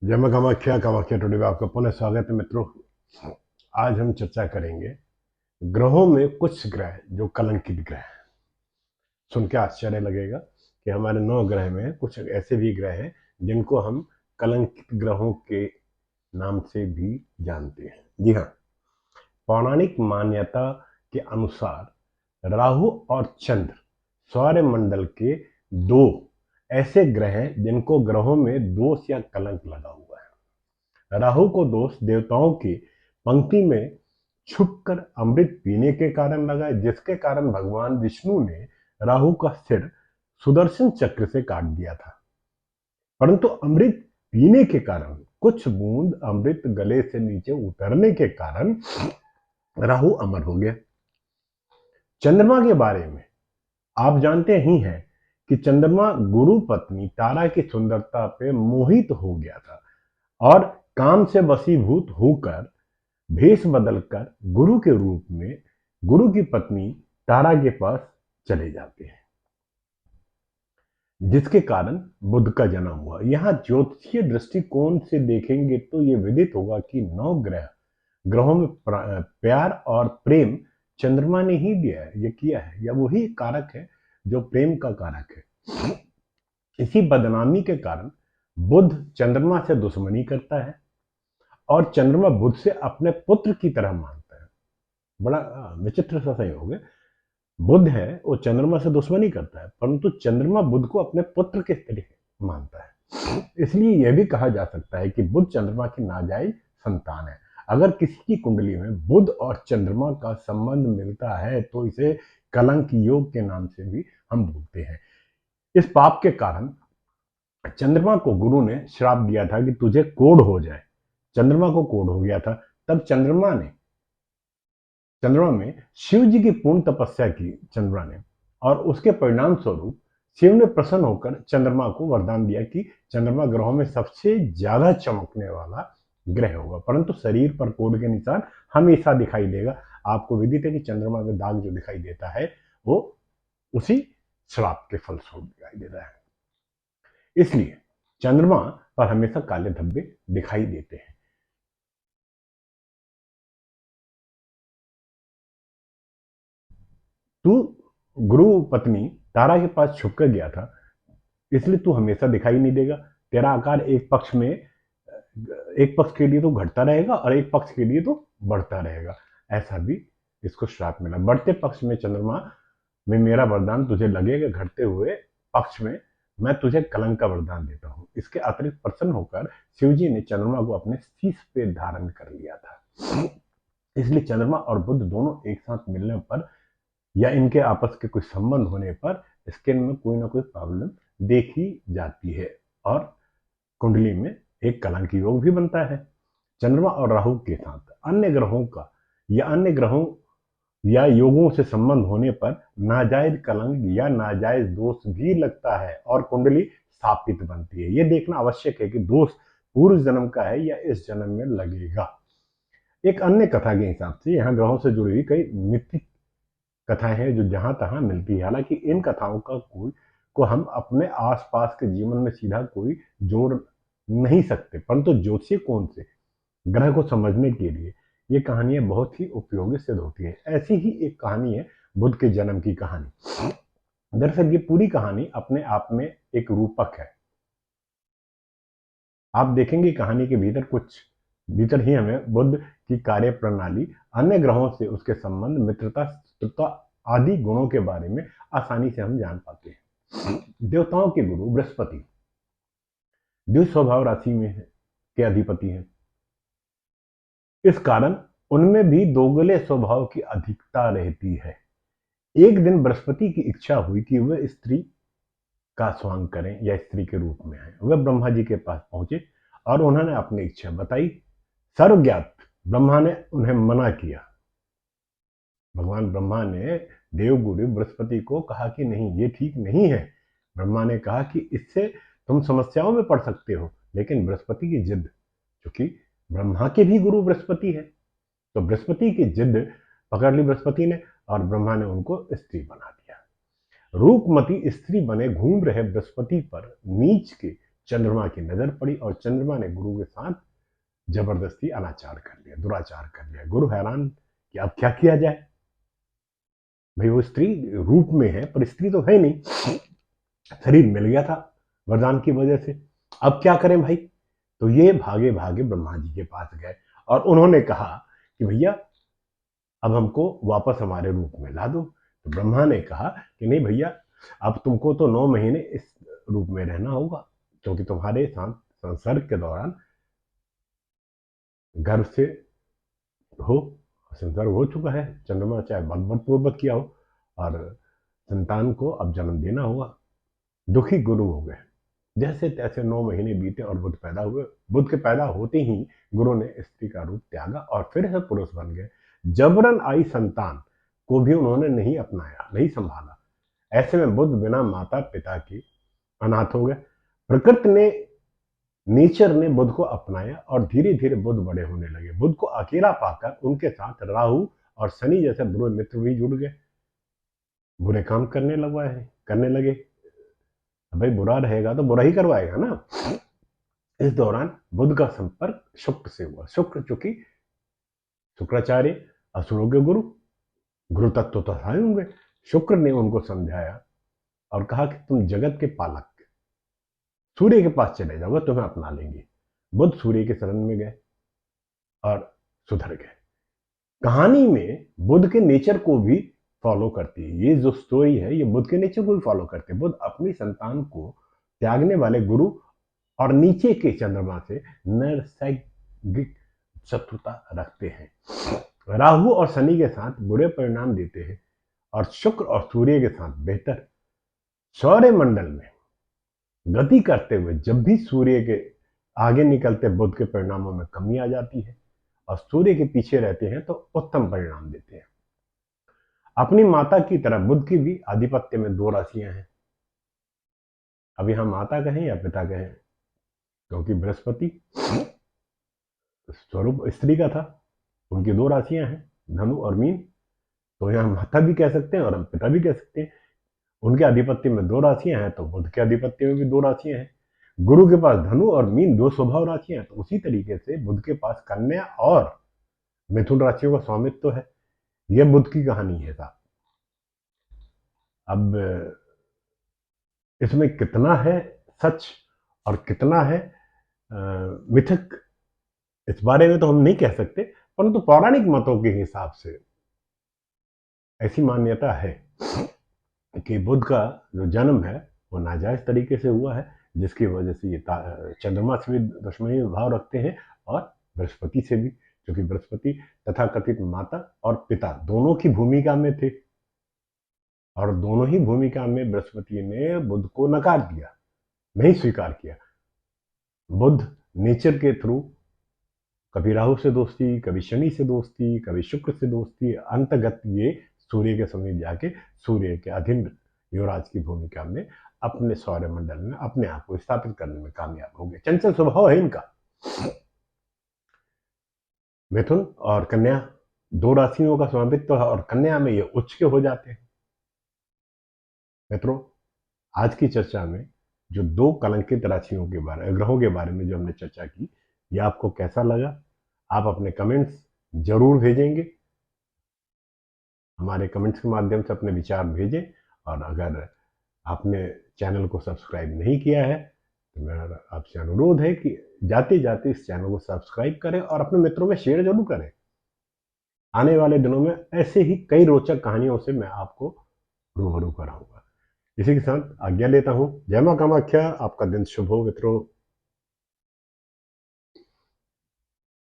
जय मां कामाख्या कामाख्या टुडे में आपका पुनः स्वागत है मित्रों। आज हम चर्चा करेंगे ग्रहों में कुछ ग्रह जो कलंकित ग्रह हैं। सुन के आश्चर्य लगेगा कि हमारे 9 ग्रह में कुछ ऐसे भी ग्रह हैं जिनको हम कलंकित ग्रहों के नाम से भी जानते हैं। जी हाँ, पौराणिक मान्यता के अनुसार राहु और चंद्र सौरमंडल के दो ऐसे ग्रह हैं जिनको ग्रहों में दोष या कलंक लगा हुआ है। राहु को दोष देवताओं की पंक्ति में छुपकर अमृत पीने के कारण लगा, जिसके कारण भगवान विष्णु ने राहु का सिर सुदर्शन चक्र से काट दिया था। परंतु अमृत पीने के कारण, कुछ बूंद अमृत गले से नीचे उतरने के कारण राहु अमर हो गया। चंद्रमा के बारे में आप जानते ही हैं कि चंद्रमा गुरु पत्नी तारा की सुंदरता पे मोहित हो गया था और काम से वशीभूत होकर भेष बदलकर गुरु के रूप में गुरु की पत्नी तारा के पास चले जाते हैं, जिसके कारण बुध का जन्म हुआ। यहाँ ज्योतिषीय दृष्टिकोण से देखेंगे तो ये विदित होगा कि 9 ग्रहों में प्यार और प्रेम चंद्रमा ने ही दिया है, ये किया है, या वही कारक है जो प्रेम का कारक है। इसी बदनामी के कारण बुध चंद्रमा से दुश्मनी करता है और चंद्रमा बुध से अपने पुत्र की तरह मानता है। बड़ा विचित्र सा संयोग है। बुध है वो चंद्रमा से दुश्मनी करता है, परंतु चंद्रमा बुध को अपने पुत्र के तरह मानता है। इसलिए यह भी कहा जा सकता है कि बुध चंद्रमा की नाजायज संतान है। अगर किसी की कुंडली में बुध और चंद्रमा का संबंध मिलता है तो इसे कलंक योग के नाम से भी हम बोलते हैं। इस पाप के कारण चंद्रमा को गुरु ने श्राप दिया था कि तुझे कोढ़ हो जाए। चंद्रमा को कोढ़ हो गया था। तब चंद्रमा में शिव जी की पूर्ण तपस्या की चंद्रमा ने, और उसके परिणाम स्वरूप शिव ने प्रसन्न होकर चंद्रमा को वरदान दिया कि चंद्रमा ग्रहों में सबसे ज्यादा चमकने वाला ग्रह होगा, परंतु शरीर पर कोढ़ के निशान हमेशा दिखाई देगा। आपको विदित है कि चंद्रमा में दाग जो दिखाई देता है वो उसी श्राप के फलस्वरूप दिखाई देता है। इसलिए चंद्रमा पर हमेशा काले धब्बे दिखाई देते हैं। तू गुरु पत्नी तारा के पास छुप कर गया था, इसलिए तू हमेशा दिखाई नहीं देगा। तेरा आकार एक पक्ष के लिए तो घटता रहेगा और एक पक्ष के लिए तो बढ़ता रहेगा। ऐसा भी इसको श्राप मिला। बढ़ते पक्ष में चंद्रमा में मेरा वरदान तुझे लगेगा, घटते हुए पक्ष में मैं तुझे कलंक का वरदान देता हूँ। इसके अतिरिक्त प्रसन्न होकर शिवजी ने चंद्रमा को अपने शीश पे धारण कर लिया था। इसलिए चंद्रमा और बुध दोनों एक साथ मिलने पर या इनके आपस के कुछ संबंध होने पर स्किन में कोई ना कोई प्रॉब्लम देखी जाती है और कुंडली में एक कलंक योग भी बनता है। चंद्रमा और राहु के साथ अन्य ग्रहों का या अन्य ग्रहों या योगों से संबंध होने पर नाजायज कलंक या नाजायज दोष भी लगता है और कुंडली स्थापित बनती है। यह देखना आवश्यक है कि दोष पूर्व जन्म का है या इस जन्म में लगेगा। एक अन्य कथा के हिसाब से यहाँ ग्रहों से जुड़ी हुई कई मिथिक कथाएं हैं जो जहां तहां मिलती है। हालांकि इन कथाओं का को हम अपने आसपास के जीवन में सीधा कोई जोड़ नहीं सकते, परंतु ज्योतिषीय कोण से ग्रह को समझने के लिए ये कहानियां बहुत ही उपयोगी सिद्ध होती है। ऐसी ही एक कहानी है बुद्ध के जन्म की कहानी। दरअसल ये पूरी कहानी अपने आप में एक रूपक है। आप देखेंगे कहानी के भीतर ही हमें बुद्ध की कार्य प्रणाली, अन्य ग्रहों से उसके संबंध, मित्रता, शत्रुता आदि गुणों के बारे में आसानी से हम जान पाते हैं। देवताओं के गुरु बृहस्पति द्विज स्वभाव राशि में के अधिपति हैं। इस कारण उनमें भी दोगले स्वभाव की अधिकता रहती है। एक दिन बृहस्पति की इच्छा हुई कि वह स्त्री का स्वांग करें या स्त्री के रूप में आए। वह ब्रह्मा जी के पास पहुंचे और उन्होंने अपनी इच्छा बताई। सर्वज्ञात ब्रह्मा ने उन्हें मना किया। भगवान ब्रह्मा ने देवगुरु बृहस्पति को कहा कि नहीं, ये ठीक नहीं है। ब्रह्मा ने कहा कि इससे तुम समस्याओं में पड़ सकते हो, लेकिन बृहस्पति की जिद, क्योंकि ब्रह्मा के भी गुरु बृहस्पति है, तो बृहस्पति की जिद पकड़ ली बृहस्पति ने और ब्रह्मा ने उनको स्त्री बना दिया। रूपमती स्त्री बने घूम रहे बृहस्पति पर नीच के चंद्रमा की नजर पड़ी और चंद्रमा ने गुरु के साथ जबरदस्ती अनाचार कर लिया, दुराचार कर लिया। गुरु हैरान कि अब क्या किया जाए, भाई वो स्त्री रूप में है पर स्त्री तो है नहीं, शरीर मिल गया था वरदान की वजह से, अब क्या करें भाई। तो ये भागे भागे ब्रह्मा जी के पास गए और उन्होंने कहा कि भैया अब हमको वापस हमारे रूप में ला दो। तो ब्रह्मा ने कहा कि नहीं भैया, अब तुमको तो 9 महीने इस रूप में रहना होगा, क्योंकि तुम्हारे साथ संसर्ग के दौरान गर्भ से हो संसर्ग हो चुका है, चंद्रमा चाहे बलपूर्वक किया हो, और संतान को अब जन्म देना होगा। दुखी गुरु हो गए। जैसे तैसे 9 महीने बीते और बुद्ध पैदा हुए। बुद्ध के पैदा होते ही गुरु ने स्त्री का रूप त्यागा और फिर से पुरुष बन गए। जबरन आई संतान को भी उन्होंने नहीं अपनाया, नहीं संभाला। ऐसे में बुद्ध बिना माता पिता के अनाथ हो गए। प्रकृति ने, नेचर ने बुद्ध को अपनाया और धीरे धीरे बुद्ध बड़े होने लगे। बुद्ध को अकेला पाकर उनके साथ राहु और शनि जैसे बुरे मित्र भी जुड़ गए, बुरे काम करने लगे। भाई बुरा रहेगा तो बुरा ही करवाएगा ना। इस दौरान बुद्ध का संपर्क शुक्र से हुआ। शुक्र चूंकि शुक्राचार्य असुरों के गुरु तत्व तो था होंगे। शुक्र ने उनको समझाया और कहा कि तुम जगत के पालक सूर्य के पास चले जाओगे, तुम्हें अपना लेंगे। बुद्ध सूर्य के शरण में गए और सुधर गए। कहानी में बुद्ध के नेचर को भी फॉलो करती है। ये जो स्टोरी है ये बुद्ध के नेचर को भी फॉलो करती है। बुद्ध अपनी संतान को त्यागने वाले गुरु और नीचे के चंद्रमा से नैसर्गिक शत्रुता रखते हैं। राहु और शनि के साथ बुरे परिणाम देते हैं और शुक्र और सूर्य के साथ बेहतर। सौर मंडल में गति करते हुए जब भी सूर्य के आगे निकलते बुद्ध के परिणामों में कमी आ जाती है और सूर्य के पीछे रहते हैं तो उत्तम परिणाम देते हैं। अपनी माता की तरह बुद्ध की भी आधिपत्य में 2 राशियां हैं। अब यहां माता कहें या पिता कहें, क्योंकि बृहस्पति स्वरूप स्त्री का था, उनकी 2 राशियां हैं, धनु और मीन। तो यहां माता भी कह सकते हैं और हम पिता भी कह सकते हैं। उनके आधिपत्य में 2 राशियां हैं तो बुद्ध के आधिपत्य में भी 2 राशियां हैं। गुरु के पास धनु और मीन 2 स्वभाव राशियां हैं, तो उसी तरीके से बुद्ध के पास कन्या और मिथुन राशियों का स्वामित्व तो है। यह बुद्ध की कहानी है साहब। अब इसमें कितना है सच और कितना है मिथक, इस बारे में तो हम नहीं कह सकते, परंतु पौराणिक मतों के हिसाब से ऐसी मान्यता है कि बुद्ध का जो जन्म है वो नाजायज तरीके से हुआ है, जिसकी वजह से ये चंद्रमा से भी दुश्मनी भाव रखते हैं और बृहस्पति से भी, क्योंकि बृहस्पति तथाकथित माता और पिता दोनों की भूमिका में थे और दोनों ही भूमिका में बृहस्पति ने बुद्ध को नकार दिया, नहीं स्वीकार किया। बुद्ध नेचर के थ्रू कभी राहु से दोस्ती, कभी शनि से दोस्ती, कभी शुक्र से दोस्ती, अंतगत ये सूर्य के समीप जाके सूर्य के अधीन युवराज की भूमिका में अपने सौरमंडल में अपने आप को स्थापित करने में कामयाब हो गए। चंचल स्वभाव है इनका। मिथुन और कन्या 2 राशियों का स्वामित्व है और कन्या में ये उच्च के हो जाते हैं। मित्रों, आज की चर्चा में जो 2 कलंकित राशियों के बारे, ग्रहों के बारे में जो हमने चर्चा की, यह आपको कैसा लगा? आप अपने कमेंट्स जरूर भेजेंगे, हमारे कमेंट्स के माध्यम से अपने विचार भेजें। और अगर आपने चैनल को सब्सक्राइब नहीं किया है तो मेरा आपसे अनुरोध है कि जाते जाते इस चैनल को सब्सक्राइब करें और अपने मित्रों में शेयर जरूर करें। आने वाले दिनों में ऐसे ही कई रोचक कहानियों से मैं आपको रूबरू कराऊंगा। इसी के साथ आज्ञा लेता हूँ। जय मां कामाख्या। आपका दिन शुभ हो मित्रों।